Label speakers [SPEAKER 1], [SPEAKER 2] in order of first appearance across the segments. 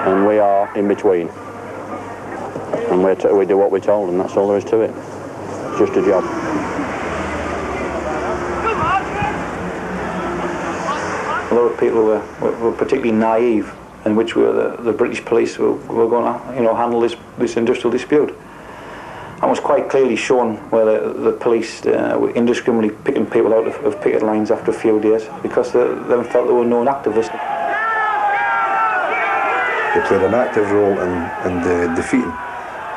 [SPEAKER 1] And we are in between. And we do what we're told, and that's all there is to it. It's just a job. A lot of people were particularly naive, in which the British police were going to, handle this industrial dispute. And was quite clearly shown where the police were indiscriminately picking people out of picket lines after a few days because they felt there were known activists.
[SPEAKER 2] They played an active role in defeating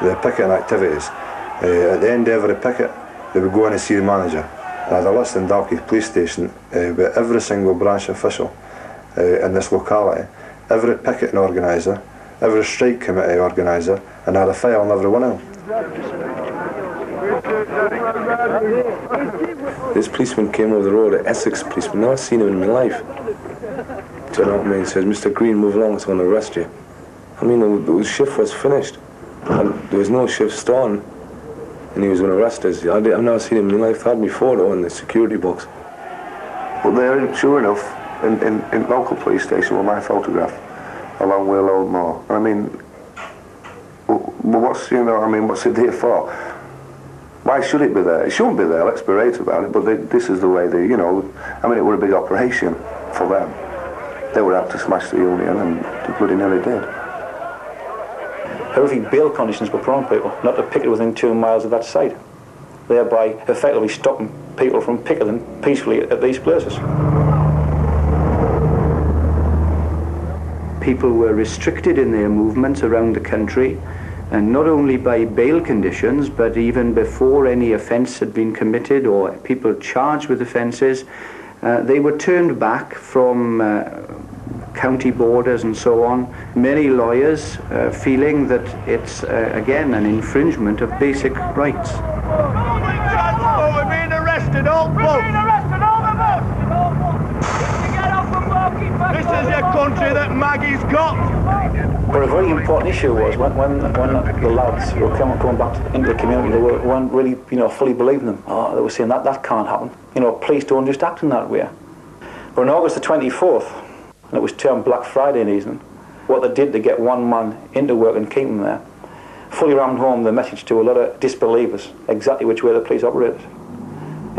[SPEAKER 2] the picketing activities. At the end of every picket, they would go in and see the manager. I had a list in Dalkeith Police Station with every single branch official in this locality, every picketing organiser, every strike committee organiser, and I had a file on every one of them.
[SPEAKER 3] This policeman came over the road, an Essex policeman, never seen him in my life. Do you know what I mean? He says, "Mr. Green, move along, it's going to arrest you." I mean, the shift was finished, and there was no shift starting, and he was going to arrest us. I've never seen him in my life. I had my photo in the security box.
[SPEAKER 4] But there, sure enough, in local police station with my photograph, along with a load more. I mean, what's it there for? Why should it be there? It shouldn't be there, let's be right about it, but this is the way they, it were a big operation for them. They were out to smash the union, and they bloody nearly did.
[SPEAKER 1] Horrific bail conditions were put on people not to picket within 2 miles of that site, thereby effectively stopping people from picketing peacefully at these places.
[SPEAKER 5] People were restricted in their movements around the country, and not only by bail conditions, but even before any offence had been committed or people charged with offences, they were turned back from county borders and so on. Many lawyers feeling that it's, again, an infringement of basic rights.
[SPEAKER 6] We're being arrested, all folks! We're being arrested, all of us! Get off and walk it back. This is the country that Maggie's got!
[SPEAKER 1] But a very important issue was when the lads were coming back into the community, they weren't really, fully believing them. They were saying that can't happen. Police don't just act in that way. But on August the 24th, and it was termed Black Friday in Easton, what they did to get one man into work and keep him there, fully rammed home the message to a lot of disbelievers exactly which way the police operated.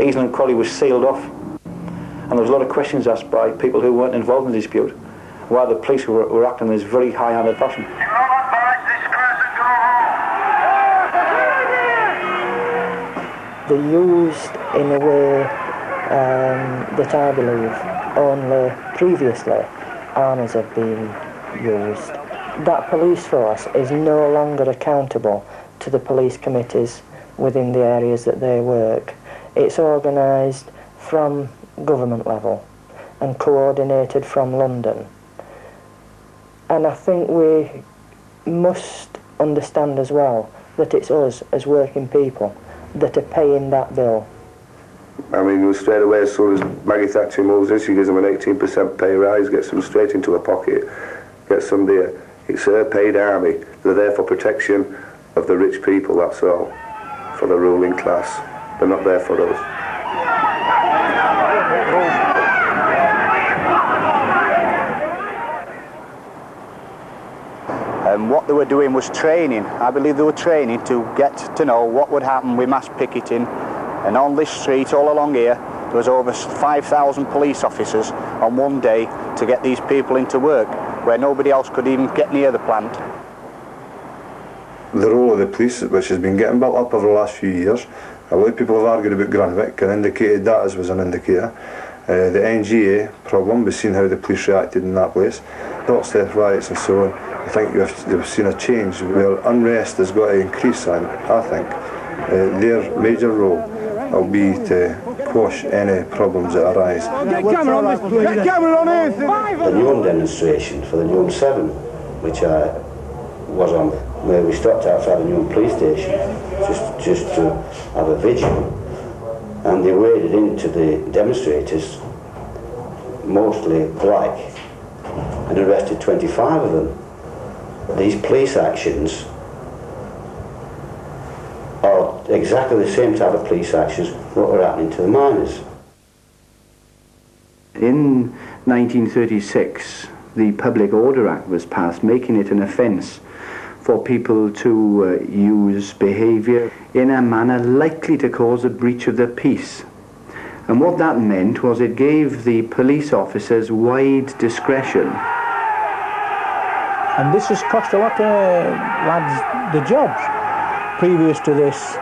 [SPEAKER 1] Easton and Collie was sealed off, and there was a lot of questions asked by people who weren't involved in the dispute, why the police were acting in this very high-handed fashion.
[SPEAKER 7] They used, in a way that I believe only previously armies have been used. That police force is no longer accountable to the police committees within the areas that they work. It's organised from government level and coordinated from London. And I think we must understand as well that it's us as working people that are paying that bill.
[SPEAKER 4] I mean, straight away, as soon as Maggie Thatcher moves in, she gives them an 18% pay rise, gets them straight into her pocket, gets them there. It's her paid army. They're there for protection of the rich people, that's all, for the ruling class. They're not there for us.
[SPEAKER 8] And what they were doing was training. I believe they were training to get to know what would happen with mass picketing. And on this street, all along here, there was over 5,000 police officers on one day to get these people into work, where nobody else could even get near the plant.
[SPEAKER 2] The role of the police, which has been getting built up over the last few years, a lot of people have argued about Granvik and indicated that as was an indicator. The NGA problem, we've seen how the police reacted in that place, dots, death, riots and so on. I think you've seen a change where unrest has got to increase, and I think their major role will be to quash any problems that arise.
[SPEAKER 6] Get camera on this, please! Get camera on here!
[SPEAKER 9] The Newham demonstration for the Newham 7, which I was on, where we stopped outside the Newham police station just to have a vigil, and they waded into the demonstrators, mostly black, and arrested 25 of them. These police actions exactly the same type of police actions what were happening to the miners.
[SPEAKER 5] In 1936, the Public Order Act was passed, making it an offence for people to use behaviour in a manner likely to cause a breach of the peace. And what that meant was it gave the police officers wide discretion.
[SPEAKER 10] And this has cost a lot of lads the jobs. Previous to this,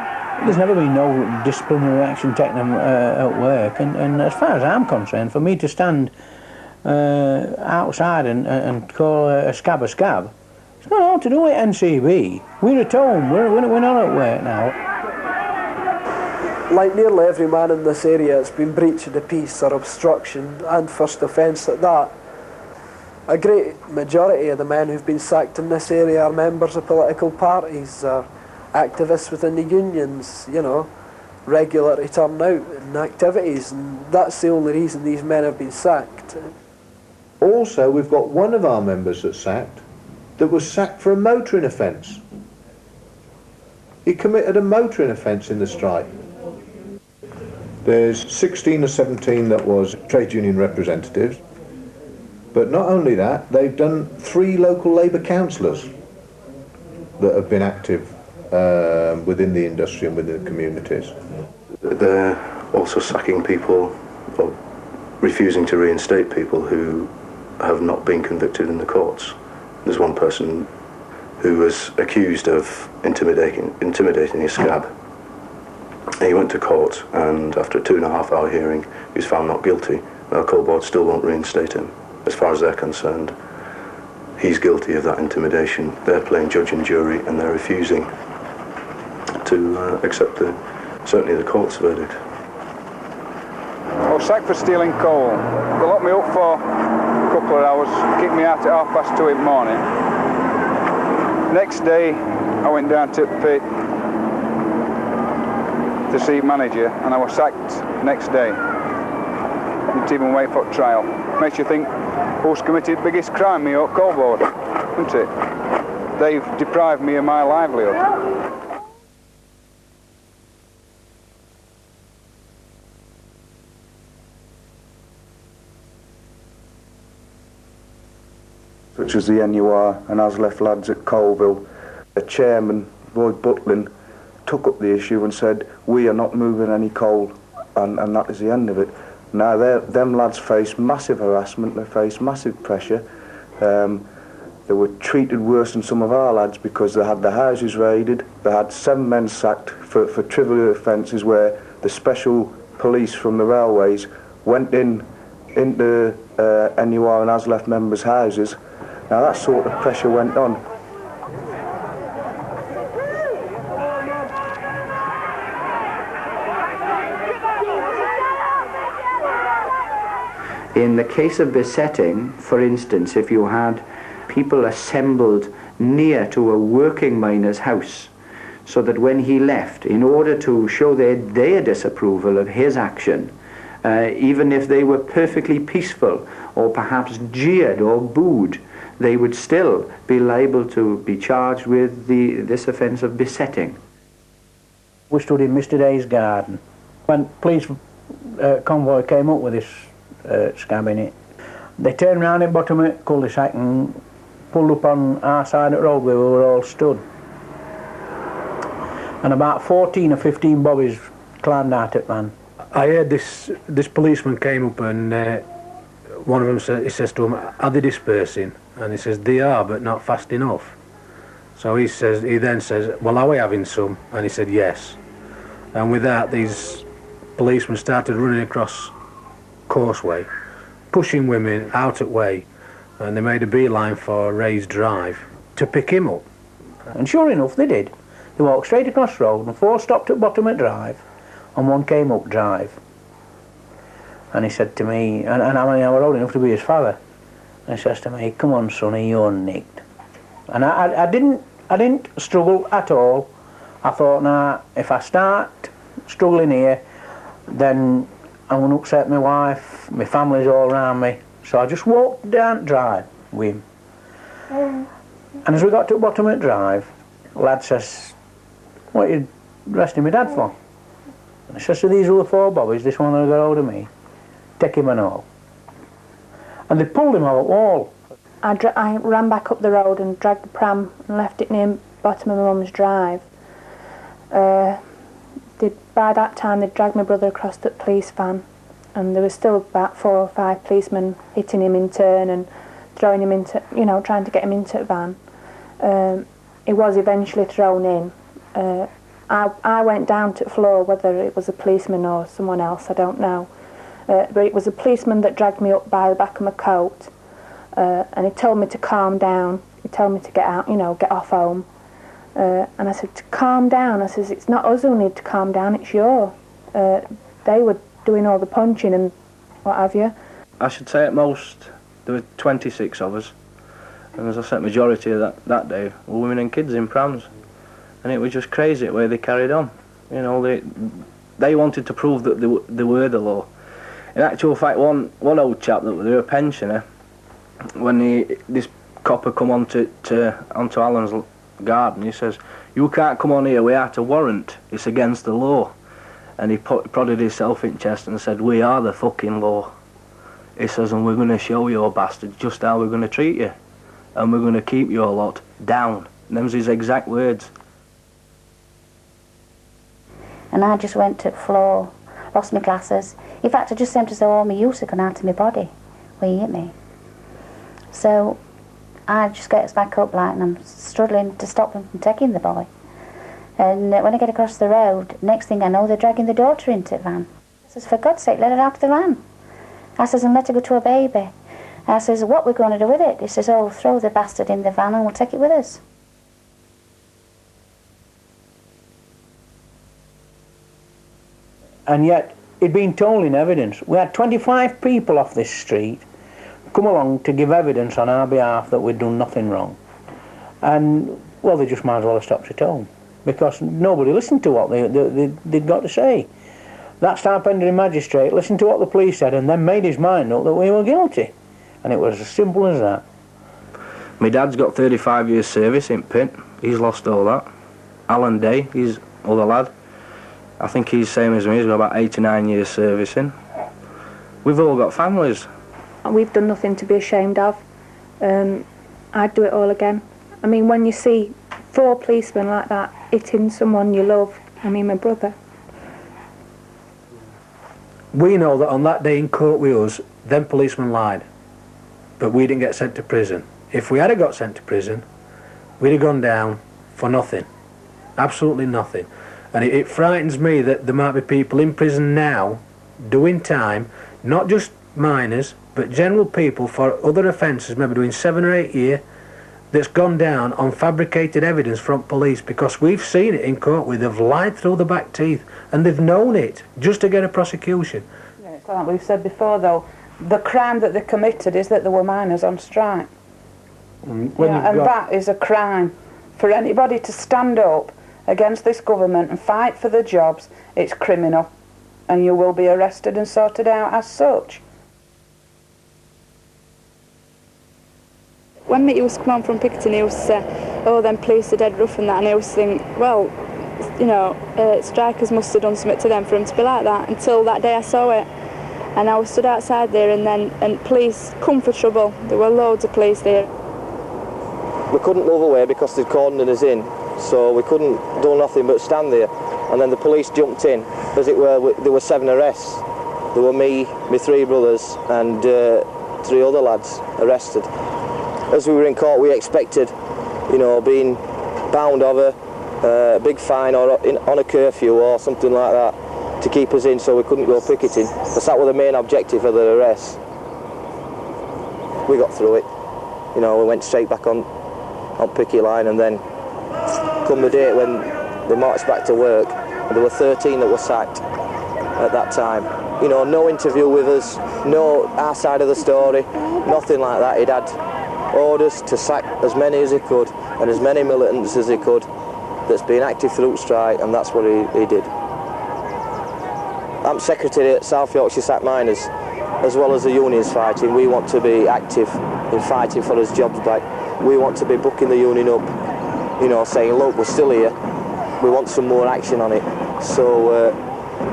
[SPEAKER 10] there's never been no disciplinary action taken at work, and as far as I'm concerned, for me to stand outside and call a scab, it's got all to do with NCB. We're at home, we're not at work now.
[SPEAKER 11] Like nearly every man in this area, it's been breach of the peace or obstruction and first offence at that. A great majority of the men who've been sacked in this area are members of political parties, or activists within the unions, you know, regularly turn out in activities, and that's the only reason these men have been sacked.
[SPEAKER 12] Also, we've got one of our members that's sacked, that was sacked for a motoring offence. He committed a motoring offence in the strike. There's 16 or 17 that was trade union representatives, but not only that, they've done 3 local labour councillors that have been active within the industry and within the communities.
[SPEAKER 13] They're also sacking people or refusing to reinstate people who have not been convicted in the courts. There's one person who was accused of intimidating a scab. He went to court, and after a 2.5-hour hearing, he was found not guilty. Our court board still won't reinstate him. As far as they're concerned, he's guilty of that intimidation. They're playing judge and jury, and they're refusing to accept certainly the court's verdict.
[SPEAKER 14] I was sacked for stealing coal. They locked me up for a couple of hours, kicked me out at 2:30 in the morning. Next day, I went down to the pit to see manager, and I was sacked next day. Didn't even wait for trial. Makes you think who's committed the biggest crime, me or coal board, isn't it? They've deprived me of my livelihood.
[SPEAKER 15] Such as the NUR and ASLEF lads at Colville, the chairman, Lloyd Butlin, took up the issue and said, we are not moving any coal, and that is the end of it. Now, them lads face massive harassment, they face massive pressure. They were treated worse than some of our lads because they had their houses raided. They had 7 men sacked for trivial offences where the special police from the railways went into NUR and ASLEF members' houses. Now, that sort of pressure went on.
[SPEAKER 5] In the case of besetting, for instance, if you had people assembled near to a working miner's house, so that when he left, in order to show their disapproval of his action, even if they were perfectly peaceful or perhaps jeered or booed, they would still be liable to be charged with this offence of besetting.
[SPEAKER 10] We stood in Mr. Day's garden. When police convoy came up with this scab in it, they turned round at bottom of the cul-de-sac and pulled up on our side of the road where we were all stood. And about 14 or 15 bobbies climbed out at man.
[SPEAKER 16] I heard this policeman came up and one of them he says to him, are they dispersing? And he says, they are, but not fast enough. So he then says, well, are we having some? And he said, yes. And with that, these policemen started running across Causeway, pushing women out at way, and they made a beeline for Ray's Drive to pick him up.
[SPEAKER 10] And sure enough, they did. They walked straight across the road, and 4 stopped at bottom of Drive, and 1 came up Drive. And he said to me, and I mean, I was old enough to be his father, and he says to me, come on, sonny, you're nicked. And I didn't struggle at all. I thought, nah, if I start struggling here, then I'm going to upset my wife, my family's all around me. So I just walked down Drive with him. And as we got to the bottom of the Drive, lad says, what are you arresting my dad for? And I says to these other 4 bobbies, this one that got hold of me, take him and all. And they pulled him out at wall.
[SPEAKER 17] I ran back up the road and dragged the pram and left it near the bottom of my mum's drive. By that time they'd dragged my brother across the police van, and there was still about 4 or 5 policemen hitting him in turn and throwing him into, you know, trying to get him into the van. He was eventually thrown in. I went down to the floor, whether it was a policeman or someone else, I don't know. But it was a policeman that dragged me up by the back of my coat, and he told me to calm down. He told me to get out, you know, get off home. And I said, to calm down. I says, it's not us who need to calm down, it's you. They were doing all the punching and what have you.
[SPEAKER 18] I should say at most there were 26 of us, and as I said, majority of that day were women and kids in prams, and it was just crazy the way they carried on. You know, they wanted to prove that they were the law. In actual fact, one old chap that was a pensioner, when this copper come onto Alan's garden, he says, "You can't come on here without a warrant, it's against the law." And he prodded himself in the chest and said, "We are the fucking law." He says, "And we're going to show you bastards just how we're going to treat you, and we're going to keep your lot down." And them's his exact words.
[SPEAKER 19] And I just went to the floor, lost my glasses. In fact, I just seemed as though all my use had gone out of my body when he hit me. So I just get back up like, and I'm struggling to stop them from taking the boy. And when I get across the road, next thing I know, they're dragging the daughter into the van. I says, "For God's sake, let her out of the van." I says, "And let her go to a baby." I says, "What we're going to do with it?" He says, "Oh, throw the bastard in the van and we'll take it with us."
[SPEAKER 10] And yet, it'd been told in evidence. We had 25 people off this street come along to give evidence on our behalf that we'd done nothing wrong. And, well, they just might as well have stopped at home, because nobody listened to what they'd got to say. That star-pending magistrate listened to what the police said and then made his mind up that we were guilty. And it was as simple as that.
[SPEAKER 18] My dad's got 35 years service in Pit. He's lost all that. Alan Day, he's other lad. I think he's same as me, he's got about 89 years servicing. We've all got families.
[SPEAKER 17] We've done nothing to be ashamed of. I'd do it all again. I mean, when you see 4 policemen like that hitting someone you love, I mean my brother.
[SPEAKER 16] We know that on that day in court with us, them policemen lied, but we didn't get sent to prison. If we had got sent to prison, we'd have gone down for nothing, absolutely nothing. And it frightens me that there might be people in prison now doing time, not just minors, but general people for other offences, maybe doing 7 or 8 years, that's gone down on fabricated evidence from police, because we've seen it in court where they've lied through the back teeth and they've known it just to get a prosecution.
[SPEAKER 20] Yeah, it's like we've said before though, the crime that they committed is that there were minors on strike. And that is a crime. For anybody to stand up against this government and fight for the jobs, it's criminal, and you will be arrested and sorted out as such.
[SPEAKER 17] When Mickey was come home from picketing, he used to say, "Oh, them police are dead rough and that," and I used to think, well, you know, strikers must have done something to them for them to be like that, until that day I saw it. And I was stood outside there, and police come for trouble. There were loads of police there.
[SPEAKER 21] We couldn't move away because they'd cordoned us in, so we couldn't do nothing but stand there. And then the police jumped in. As it were, there were 7 arrests. There were me, my 3 brothers, and 3 other lads arrested. As we were in court, we expected, you know, being bound over, a big fine or on a curfew or something like that to keep us in so we couldn't go picketing. Because that was the main objective of the arrest. We got through it. You know, we went straight back on picket line, and then come the day when they marched back to work, there were 13 that were sacked at that time. You know, no interview with us, no our side of the story, nothing like that. He'd had orders to sack as many as he could and as many militants as he could that's been active through strike, and that's what he did. I'm secretary at South Yorkshire Sack Miners, as well as the unions fighting. We want to be active in fighting for us jobs back. We want to be booking the union up, you know, saying, look, we're still here, we want some more action on it. So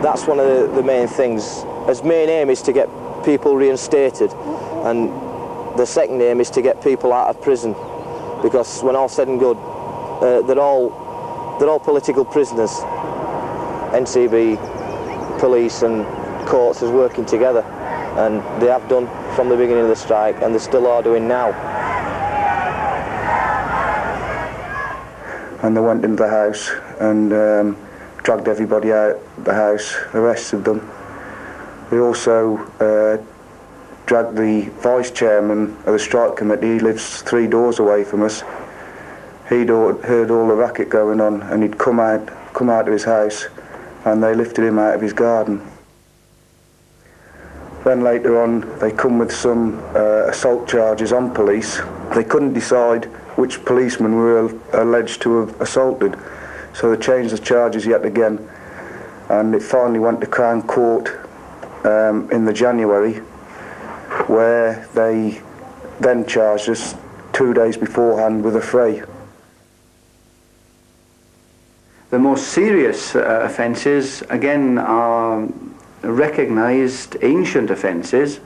[SPEAKER 21] that's one of the main things. His main aim is to get people reinstated, and the second aim is to get people out of prison, because when all said and done, they're all political prisoners. NCB, police and courts is working together, and they have done from the beginning of the strike, and they still are doing now.
[SPEAKER 15] And they went into the house and dragged everybody out the house, arrested them. They also dragged the vice chairman of the strike committee. He lives 3 doors away from us. He'd heard all the racket going on, and he'd come out of his house, and they lifted him out of his garden. Then later on, they come with some assault charges on police. They couldn't decide which policemen were alleged to have assaulted, so they changed the charges yet again, and it finally went to Crown Court in the January, where they then charged us 2 days beforehand with a fray.
[SPEAKER 5] The most serious offences, again, are recognised ancient offences,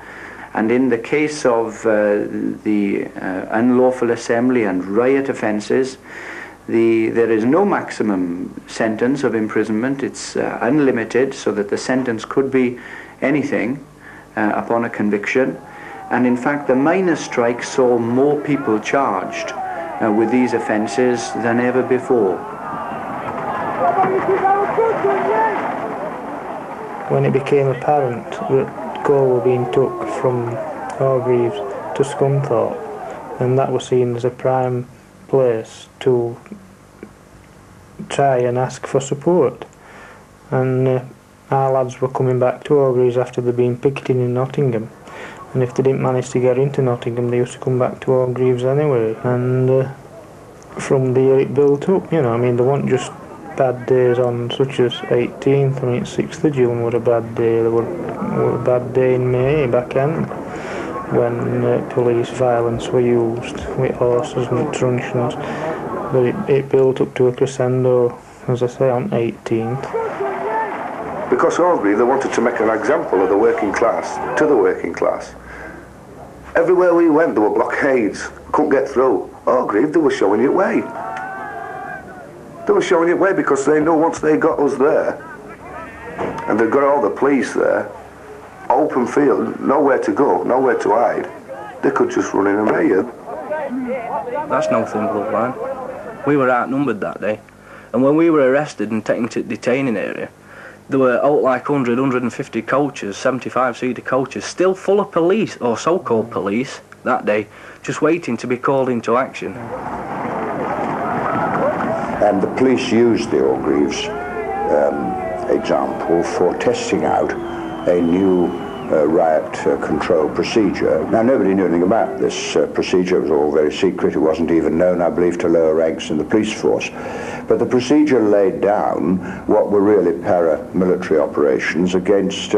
[SPEAKER 5] and in the case of the unlawful assembly and riot offences, there is no maximum sentence of imprisonment. It's unlimited, so that the sentence could be anything upon a conviction. And in fact, the miners' strike saw more people charged with these offences than ever before.
[SPEAKER 3] When it became apparent that coal were being took from Orgreaves to Scunthorpe, and that was seen as a prime place to try and ask for support, and our lads were coming back to Orgreaves after they'd been picketing in Nottingham, and if they didn't manage to get into Nottingham, they used to come back to Orgreaves anyway, and from there it built up, you know. I mean, there weren't just bad days on, such as 18th, I mean 6th of June were a bad day. There were a bad day in May back end, when police violence were used with horses and truncheons, but it built up to a crescendo, as I say, on 18th.
[SPEAKER 4] Because Orgreave, they wanted to make an example of the working class, to the working class. Everywhere we went, there were blockades, couldn't get through. Orgreave, they were showing it way. They were showing it way because they know once they got us there, and they've got all the police there, open field, nowhere to go, nowhere to hide, they could just run in a raid.
[SPEAKER 18] That's no thin bloodline. We were outnumbered that day, and when we were arrested and taken to the detaining area, there were out like 100, 150 coaches, 75-seater coaches, still full of police, or so-called police, that day, just waiting to be called into action.
[SPEAKER 22] And the police used the Orgreaves example for testing out a new riot control procedure. Now, nobody knew anything about this procedure. It was all very secret. It wasn't even known, I believe, to lower ranks in the police force. But the procedure laid down what were really paramilitary operations against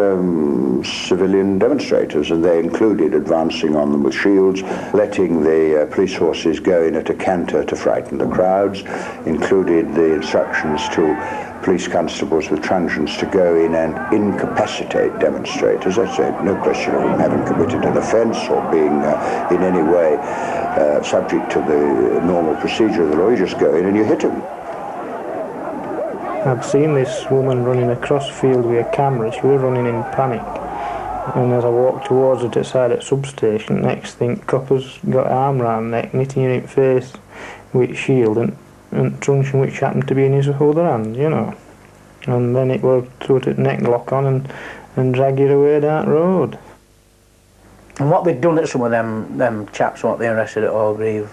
[SPEAKER 22] civilian demonstrators, and they included advancing on them with shields, letting the police horses go in at a canter to frighten the crowds, included the instructions to police constables with truncheons to go in and incapacitate demonstrators. That's no question of them having committed an offence or being in any way subject to the normal procedure of the law. You just go in and you hit them.
[SPEAKER 3] I'd seen this woman running across field with a camera. She was running in panic, and as I walked towards her to the side at substation, next thing, coppers got her arm round her neck, hitting her in the face with shield and truncheon, which happened to be in his other hand, you know. And then it was through to neck lock on and drag you away that road.
[SPEAKER 10] And what they'd done at some of them chaps, what they arrested at Orgreave,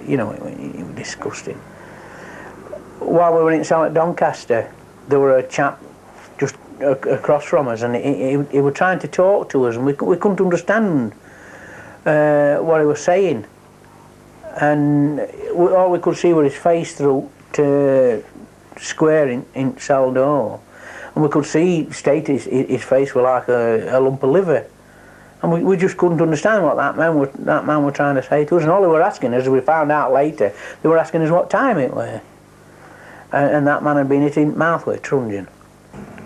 [SPEAKER 10] you know, it was disgusting. While we were in cell at Doncaster, there were a chap just across from us, and he was trying to talk to us, and we couldn't understand what he was saying. And all we could see was his face through to square in cell door, and we could see his face was like a lump of liver, and we just couldn't understand what that man were trying to say to us. And all they were asking us, as we found out later, they were asking us what time it was. and that man had been hit in the mouth with a truncheon.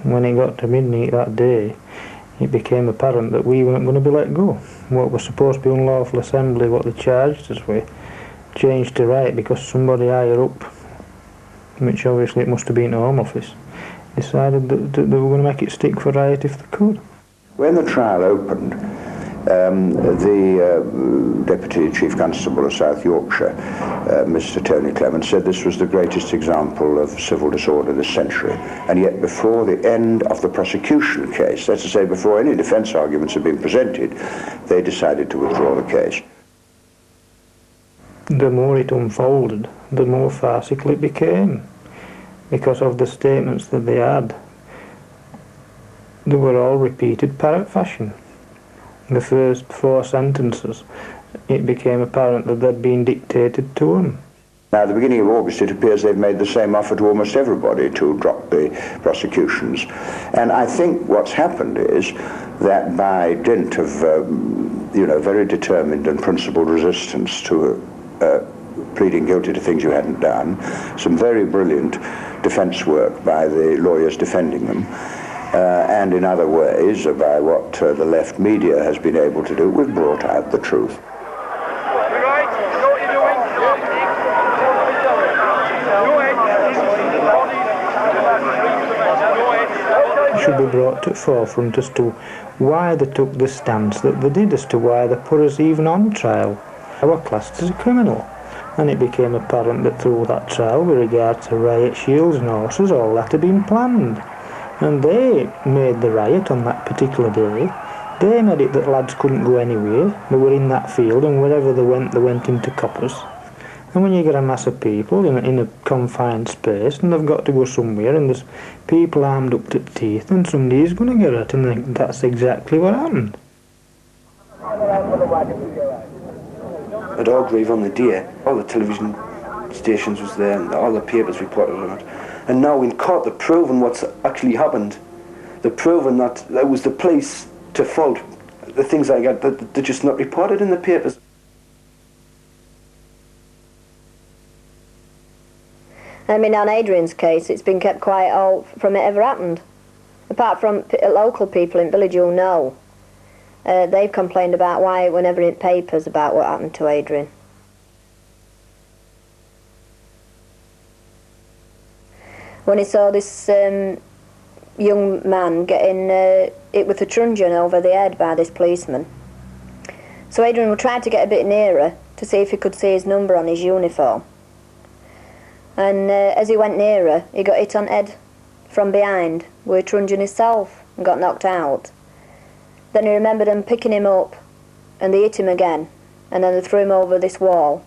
[SPEAKER 3] When it got to midnight that day, it became apparent that we weren't going to be let go. What was supposed to be unlawful assembly, what they charged us with, changed to riot because somebody higher up, which obviously it must have been the Home Office, decided that they were going to make it stick for riot if they could.
[SPEAKER 22] When the trial opened, the Deputy Chief Constable of South Yorkshire, Mr. Tony Clement, said this was the greatest example of civil disorder this century. And yet before the end of the prosecution case, that's to say before any defence arguments had been presented, they decided to withdraw the case.
[SPEAKER 3] The more it unfolded, the more farcical it became, because of the statements that they had. They were all repeated parrot fashion. The first 4 sentences, it became apparent that they'd been dictated to them.
[SPEAKER 22] Now, at the beginning of August, it appears they've made the same offer to almost everybody to drop the prosecutions. And I think what's happened is that by dint of, very determined and principled resistance to pleading guilty to things you hadn't done, some very brilliant defence work by the lawyers defending them, and in other ways, by what the left media has been able to do, we've brought out the truth.
[SPEAKER 3] It should be brought to the forefront as to why they took the stance that they did, as to why they put us even on trial. I was classed as a criminal, and it became apparent that through that trial, with regard to riot shields and horses, all that had been planned. And they made the riot on that particular day. They made it that lads couldn't go anywhere. They were in that field, and wherever they went into coppers. And when you get a mass of people in a confined space, and they've got to go somewhere, and there's people armed up to the teeth, and somebody's going to get hurt, and that's exactly what happened.
[SPEAKER 15] At Orgreave on the day, all the television stations was there, and all the papers reported on it. And now in court they're proving what's actually happened. They're proving that it was the police to fault. The things like that, they're just not reported in the papers.
[SPEAKER 1] I mean, on Adrian's case, it's been kept quiet all from it ever happened. Apart from local people in village who know. They've complained about why it were never in papers about what happened to Adrian. When he saw this young man getting hit with a truncheon over the head by this policeman. So Adrian tried to get a bit nearer to see if he could see his number on his uniform. And as he went nearer, he got hit on the head from behind with a truncheon himself and got knocked out. Then he remembered them picking him up, and they hit him again, and then they threw him over this wall.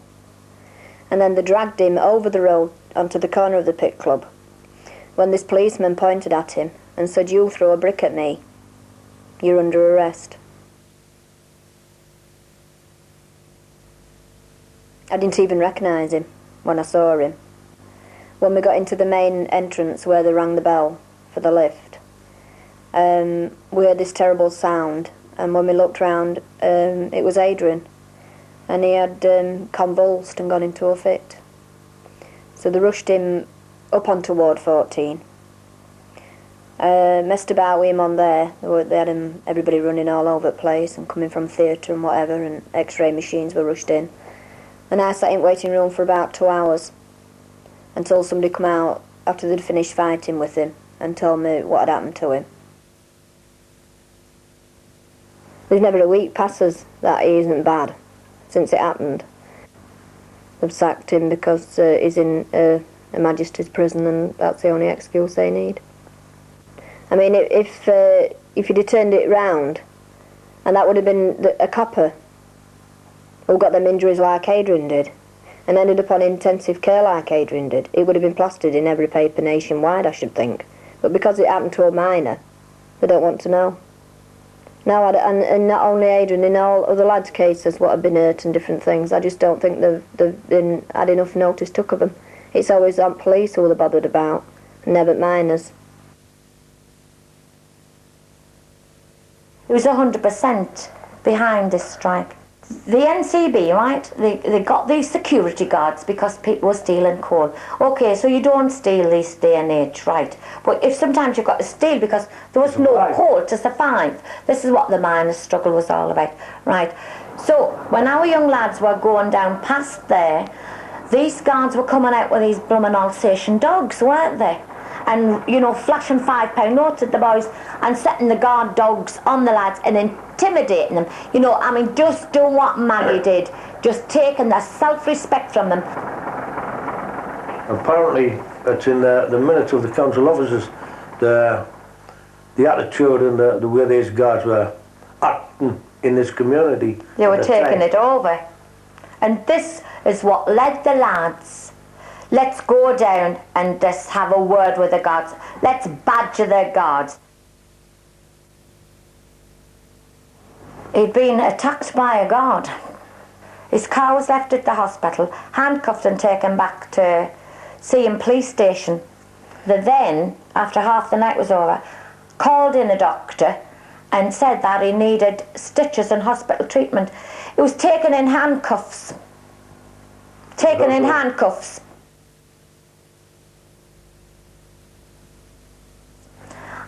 [SPEAKER 1] And then they dragged him over the road onto the corner of the pit club, when this policeman pointed at him and said, "You throw a brick at me, you're under arrest." I didn't even recognise him when I saw him. When we got into the main entrance where they rang the bell for the lift, we heard this terrible sound, and when we looked round, it was Adrian, and he had convulsed and gone into a fit. So they rushed him up onto Ward 14. Messed about with him on there. They had everybody running all over the place and coming from theatre and whatever, and x-ray machines were rushed in. And I sat in waiting room for about 2 hours until somebody come out after they'd finished fighting with him and told me what had happened to him. There's never a week passes that he isn't bad since it happened. They've sacked him because he's in a Majesty's prison, and that's the only excuse they need. I mean, if you'd have turned it round, and that would have been a copper who got them injuries like Adrian did, and ended up on intensive care like Adrian did, it would have been plastered in every paper nationwide, I should think. But because it happened to a minor, they don't want to know. Now, and not only Adrian, in all other lads' cases, what have been hurt and different things, I just don't think they've been had enough notice took of them. It's always on police who they're bothered about, never minors.
[SPEAKER 19] It was 100% behind this strike.
[SPEAKER 7] the NCB, right, they got these security guards because people were stealing coal. Okay, so you don't steal this day and age, right? But if sometimes you've got to steal because there was no coal to survive. This is what the miners' struggle was all about, right? So when our young lads were going down past there, these guards were coming out with these blooming Alsatian dogs, weren't they? And, you know, flashing £5 notes at the boys and setting the guard dogs on the lads and intimidating them. You know, I mean, just doing what Maggie did, just taking their self-respect from them.
[SPEAKER 8] Apparently, it's in the minutes of the council officers, the attitude and the way these guards were acting in this community.
[SPEAKER 7] They were taking it over. And this is what led the lads. Let's go down and just have a word with the guards. Let's badger their guards. He'd been attacked by a guard. His car was left at the hospital, handcuffed and taken back to Seaham police station. They then, after half the night was over, called in a doctor and said that he needed stitches and hospital treatment. He was taken in handcuffs. Taken in handcuffs.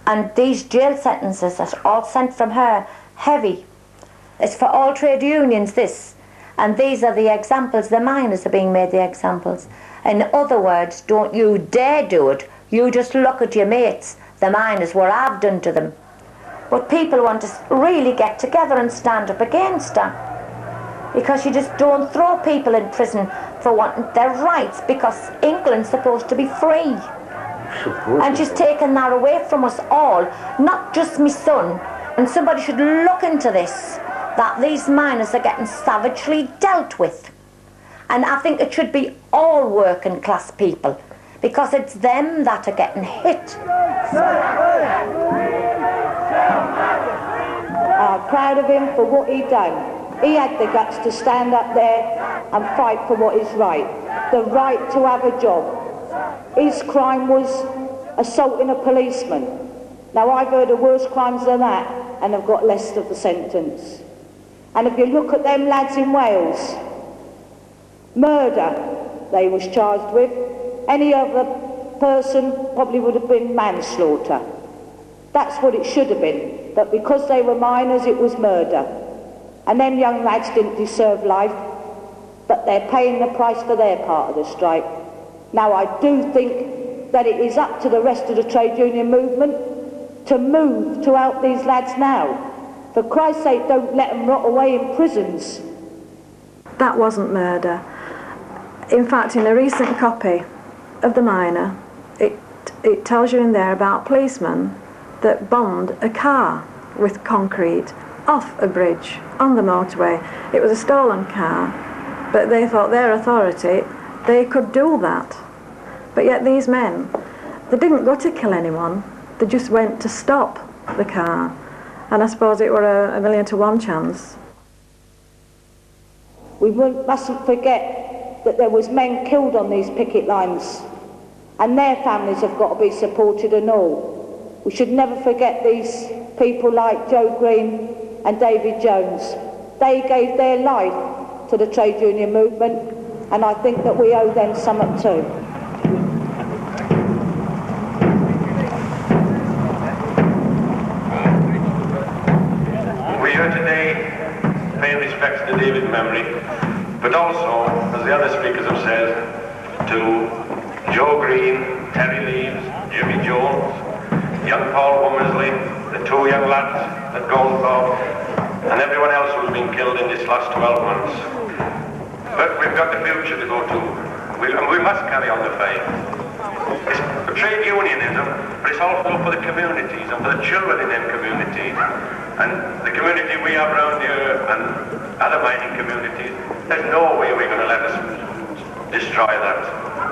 [SPEAKER 7] And these jail sentences are all sent from her, heavy. It's for all trade unions, this. And these are the examples. The miners are being made the examples. In other words, don't you dare do it. You just look at your mates, the miners, what I've done to them. But people want to really get together and stand up against her. Because you just don't throw people in prison for wanting their rights, because England's supposed to be free. And she's taken that away from us all, not just my son. And somebody should look into this, that these miners are getting savagely dealt with. And I think it should be all working class people, because it's them that are getting hit.
[SPEAKER 23] I'm proud of him for what he done. He had the guts to stand up there and fight for what is right. The right to have a job. His crime was assaulting a policeman. Now I've heard of worse crimes than that, and have got less of the sentence. And if you look at them lads in Wales, murder they was charged with. Any other person probably would have been manslaughter. That's what it should have been. But because they were minors, it was murder. And them young lads didn't deserve life, but they're paying the price for their part of the strike. Now I do think that it is up to the rest of the trade union movement to move to help these lads now. For Christ's sake, don't let them rot away in prisons.
[SPEAKER 24] That wasn't murder. In fact, in a recent copy of the Miner, it tells you in there about policemen that bombed a car with concrete off a bridge on the motorway. It was a stolen car, but they thought their authority, they could do that. But yet these men, they didn't go to kill anyone, they just went to stop the car. And I suppose it were a 1,000,000 to 1 chance.
[SPEAKER 23] We mustn't forget that there was men killed on these picket lines, and their families have got to be supported and all. We should never forget these people like Joe Green and David Jones. They gave their life to the trade union movement, and I think that we owe them something too.
[SPEAKER 25] We're here today paying respects to David's memory, but also, as the other speakers have said, to Joe Green, Terry Leaves, Jimmy Jones, young Paul Womersley, the 2 young lads at Goldthorpe, and everyone else who's been killed in this last 12 months. But we've got the future to go to, and we must carry on the fight. It's for trade unionism, but it's also for the communities and for the children in them communities. And the community we have around here and other mining communities, there's no way we're going to let us destroy that.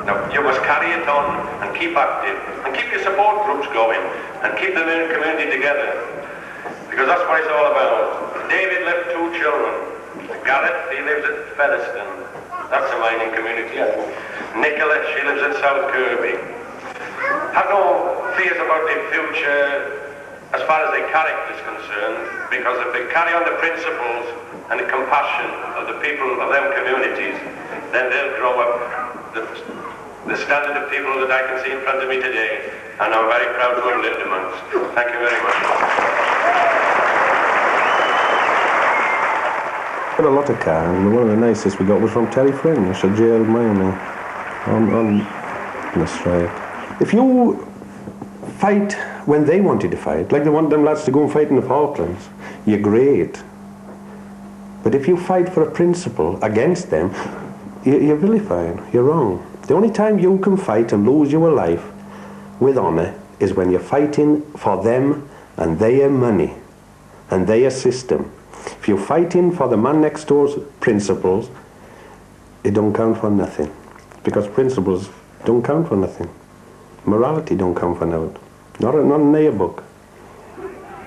[SPEAKER 25] Now, you must carry it on and keep active and keep your support groups going and keep the community together, because that's what it's all about. David left 2 children. Gareth, he lives at Featherstone. That's a mining community. Nicola, she lives at South Kirby. Have no fears about the future as far as their character is concerned, because if they carry on the principles and the compassion of the people of them communities, then they'll grow up the standard of people that I can see in front of me today, and I'm very proud to have lived amongst. Thank you very much.
[SPEAKER 2] Got a lot of cars, and one of the nicest we got was from Terry Flynn, it's a jailed miner in Australia. If you fight when they wanted to fight, like they want them lads to go and fight in the Falklands, you're great. But if you fight for a principle against them, you're vilifying, you're wrong. The only time you can fight and lose your life with honour is when you're fighting for them and their money and their system. If you're fighting for the man next door's principles, it don't count for nothing. Because principles don't count for nothing. Morality don't count for nothing. Not in their book.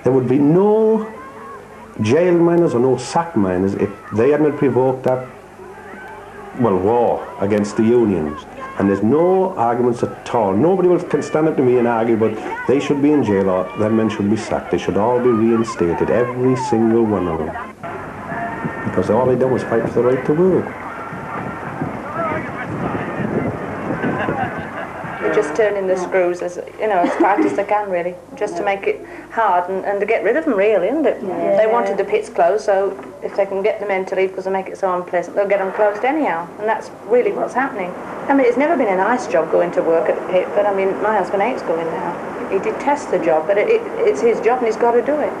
[SPEAKER 2] There would be no jail miners or no sack miners if they hadn't provoked that, well, war against the unions. And there's no arguments at all. Nobody can stand up to me and argue, but they should be in jail or them men should be sacked. They should all be reinstated, every single one of them. Because all they done was fight for the right to work.
[SPEAKER 6] They're just turning the screws as tight as they can, really, just to make it hard and to get rid of them, really, isn't it?
[SPEAKER 7] Yeah.
[SPEAKER 6] They wanted the pits closed, so if they can get the men to leave because they make it so unpleasant, they'll get them closed anyhow, and that's really what's happening. I mean, it's never been a nice job going to work at the pit, but I mean, my husband hates going now. He detests the job, but it's his job and he's got to do it.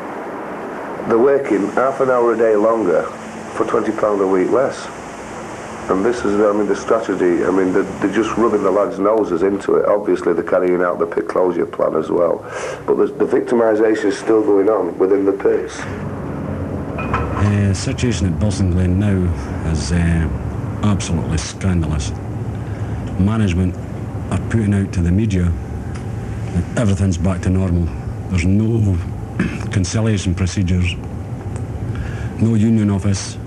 [SPEAKER 4] They're working half an hour a day longer for £20 a week less. And this is, I mean, the strategy, I mean, they're just rubbing the lads' noses into it. Obviously, they're carrying out the pit closure plan as well. But the victimisation is still going on within the pits.
[SPEAKER 9] The situation at Bilsinglen now is absolutely scandalous. Management are putting out to the media that everything's back to normal. There's no conciliation procedures, no union office.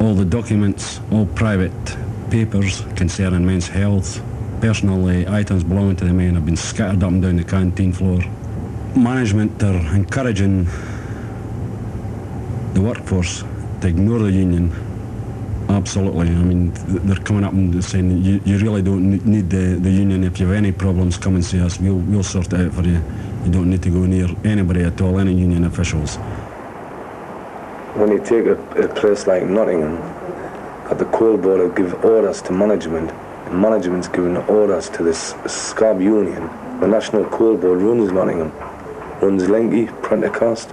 [SPEAKER 9] All the documents, all private papers concerning men's health, personal items belonging to the men have been scattered up and down the canteen floor. Management are encouraging the workforce to ignore the union. Absolutely. I mean, they're coming up and saying, you really don't need the union. If you have any problems, come and see us. We'll sort it out for you. You don't need to go near anybody at all, any union officials.
[SPEAKER 2] When you take a place like Nottingham, at the coal board will give orders to management, and management's giving orders to this scab union. The National Coal Board runs Nottingham, runs Lenky, Prendergast,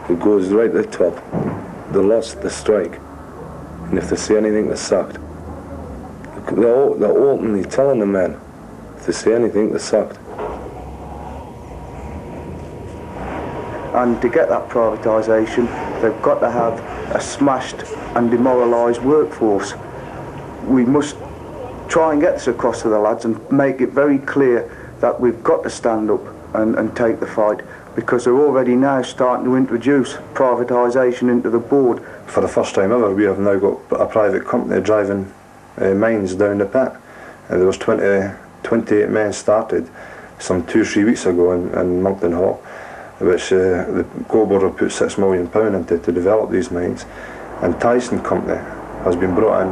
[SPEAKER 2] it goes right to the top. They lost the strike, and if they say anything, they're sacked. They're openly telling the men, if they say anything, they're sacked.
[SPEAKER 15] And to get that privatisation, they've got to have a smashed and demoralised workforce. We must try and get this across to the lads and make it very clear that we've got to stand up and take the fight, because they're already now starting to introduce privatisation into the board.
[SPEAKER 13] For the first time ever, we have now got a private company driving mines down the pit. There was 28 men started some 2 or 3 weeks ago in Monkton Hall, which the Coal Board have put £6 million into to develop these mines, and Tyson Company has been brought in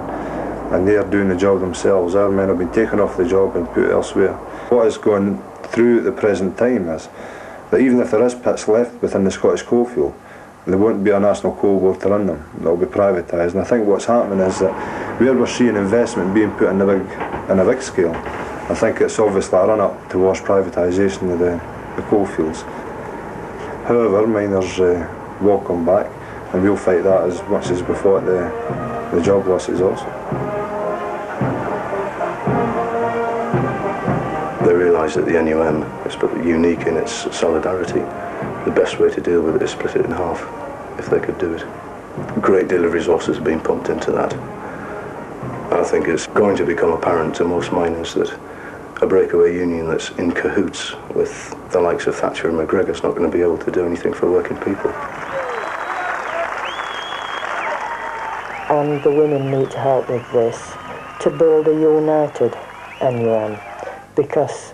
[SPEAKER 13] and they're doing the job themselves. Our men have been taken off the job and put elsewhere. What is going through at the present time is that even if there is pits left within the Scottish coalfield, there won't be a national coal board to run them. They'll be privatised. And I think what's happening is that where we're seeing investment being put in a big scale, I think it's obviously a run-up towards privatisation of the coalfields. However, miners will come back, and we'll fight that as much as we fought the job losses also. They realise that the NUM is unique in its solidarity. The best way to deal with it is split it in half, if they could do it. A great deal of resources have been pumped into that. I think it's going to become apparent to most miners that a breakaway union that's in cahoots with the likes of Thatcher and McGregor is not going to be able to do anything for working people.
[SPEAKER 11] And the women need to help with this, to build a united NUM, because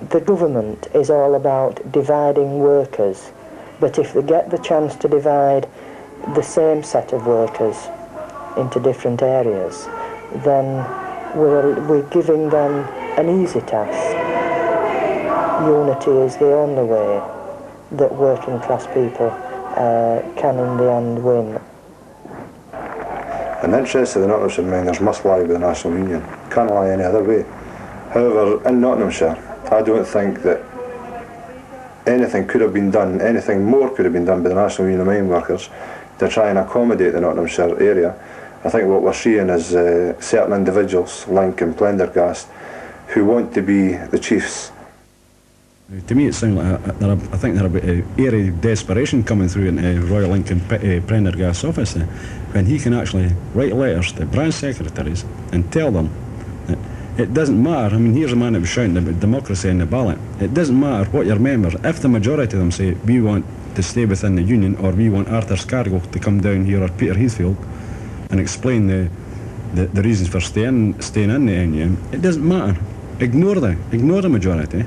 [SPEAKER 11] the government is all about dividing workers, but if they get the chance to divide the same set of workers into different areas, then we're giving them an easy task. Unity is the only way that working class people can in the end win.
[SPEAKER 13] And the interests of the Nottinghamshire miners must lie with the National Union. Can't lie any other way. However, in Nottinghamshire, I don't think that anything could have been done, anything more could have been done by the National Union of Mine Workers to try and accommodate the Nottinghamshire area. I think what we're seeing is certain individuals, like in Prendergast, who want to be the chiefs.
[SPEAKER 9] To me it sounds like I think there's a bit of airy desperation coming through in Royal Lincoln Prendergast's office when he can actually write letters to branch secretaries and tell them that it doesn't matter. I mean, here's a man that was shouting about democracy in the ballot. It doesn't matter what your members, if the majority of them say we want to stay within the union, or we want Arthur Scargill to come down here, or Peter Heathfield, and explain the reasons for staying in the NUM, it doesn't matter. Ignore the majority.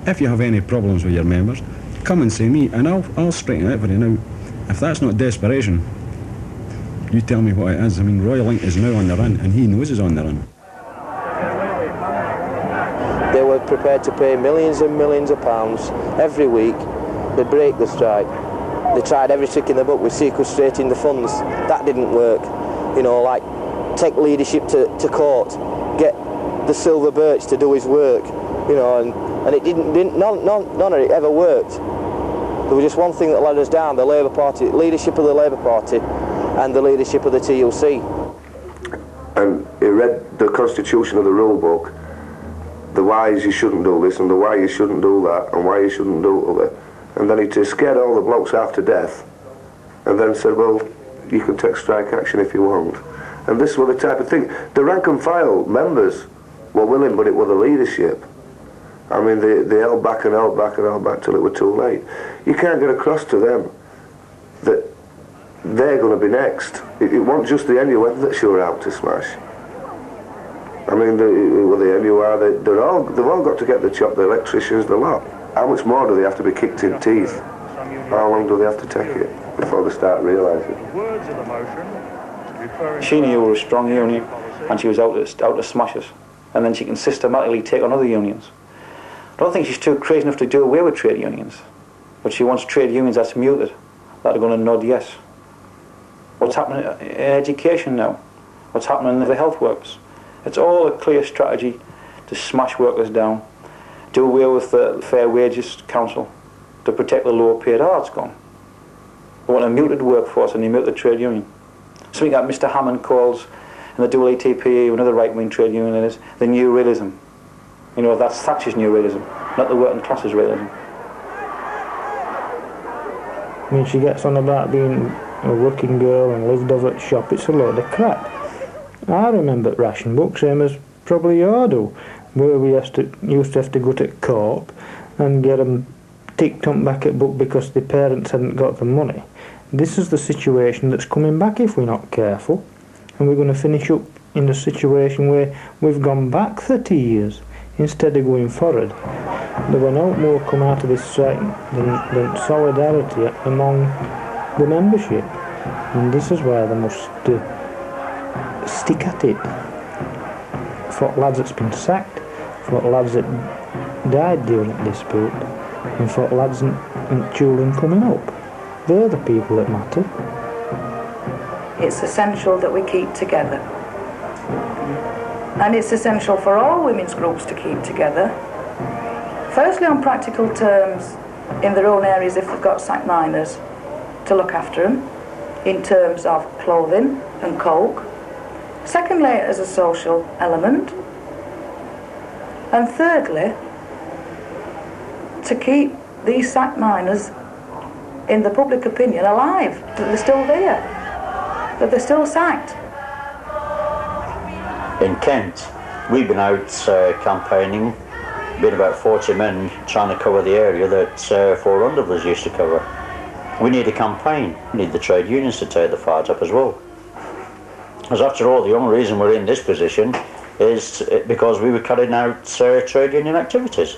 [SPEAKER 9] If you have any problems with your members, come and see me, and I'll straighten it out for you. Now, if that's not desperation, you tell me what it is. I mean, Royal Link is now on the run, and he knows he's on the run.
[SPEAKER 21] They were prepared to pay millions and millions of pounds every week to break the strike. They tried every trick in the book with sequestrating the funds. That didn't work. You know, like take leadership to court, get the Silver Birch to do his work. You know, and it none of it ever worked. There was just one thing that led us down: the Labour Party, leadership of the Labour Party, and the leadership of the TUC.
[SPEAKER 4] And he read the constitution of the rule book, the whys you shouldn't do this and the why you shouldn't do that and why you shouldn't do other, and then he scared all the blokes half to death, and then said, well, you can take strike action if you want. And this was the type of thing. The rank and file members were willing, but it was the leadership. I mean, they held back and held back and held back till it was too late. You can't get across to them that they're going to be next. It wasn't just the NUM that you were out to smash. I mean, the NUR, they've all got to get the chop, the electricians, the lot. How much more do they have to be kicked in teeth? How long do they have to take it before they start realising?
[SPEAKER 10] She knew we were a strong union, and she was out to smash us. And then she can systematically take on other unions. I don't think she's too crazy enough to do away with trade unions, but she wants trade unions that's muted, that are going to nod yes. What's happening in education now? What's happening in the health workers? It's all a clear strategy to smash workers down, do away with the Fair Wages Council, to protect the lower paid. Oh, it's gone. We want a muted workforce and a muted trade union. Something that Mr. Hammond calls, in the AATPE, another right-wing trade union, is the new realism. You know, that's Thatcher's new realism, not the working class's realism.
[SPEAKER 3] I mean, she gets on about being a working girl and lived over at shop. It's a load of crap. I remember ration book, same as probably you do, where we used to have to go to co-op and get them ticked on back at book because the parents hadn't got the money. This is the situation that's coming back if we're not careful, and we're going to finish up in the situation where we've gone back 30 years instead of going forward. There were no more come out of this strike than solidarity among the membership, and this is why they must stick at it. For lads that's been sacked, for lads that died during the dispute, and for lads and children coming up. They're the people that matter.
[SPEAKER 12] It's essential that we keep together. And it's essential for all women's groups to keep together. Firstly, on practical terms, in their own areas if they've got sacked miners, to look after them, in terms of clothing and coke. Secondly, as a social element. And thirdly, to keep these sacked miners in the public opinion alive, that they're still there, that they're still sacked.
[SPEAKER 14] In Kent, we've been out campaigning, been about 40 men trying to cover the area that 400 of us used to cover. We need a campaign, we need the trade unions to take the fight up as well. Because after all, the only reason we're in this position is because we were carrying out trade union activities.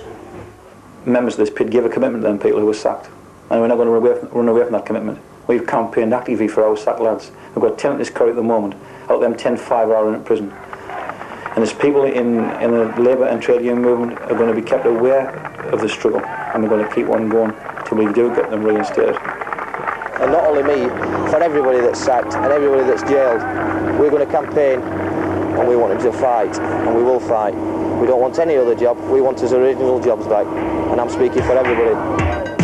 [SPEAKER 5] members of this PID give a commitment to them people who were sacked, and we're not going to run away from that commitment. We've campaigned actively for our sacked lads. We've got 10 at this curry at the moment. Out of them 10, 5 are in prison. And there's people in the labour and trade union movement are going to be kept aware of the struggle, and we're going to keep on going till we do get them reinstated.
[SPEAKER 21] And not only me, for everybody that's sacked and everybody that's jailed, we're going to campaign, and we want them to fight, and we will fight. We don't want any other job, we want his original jobs back, and I'm speaking for everybody.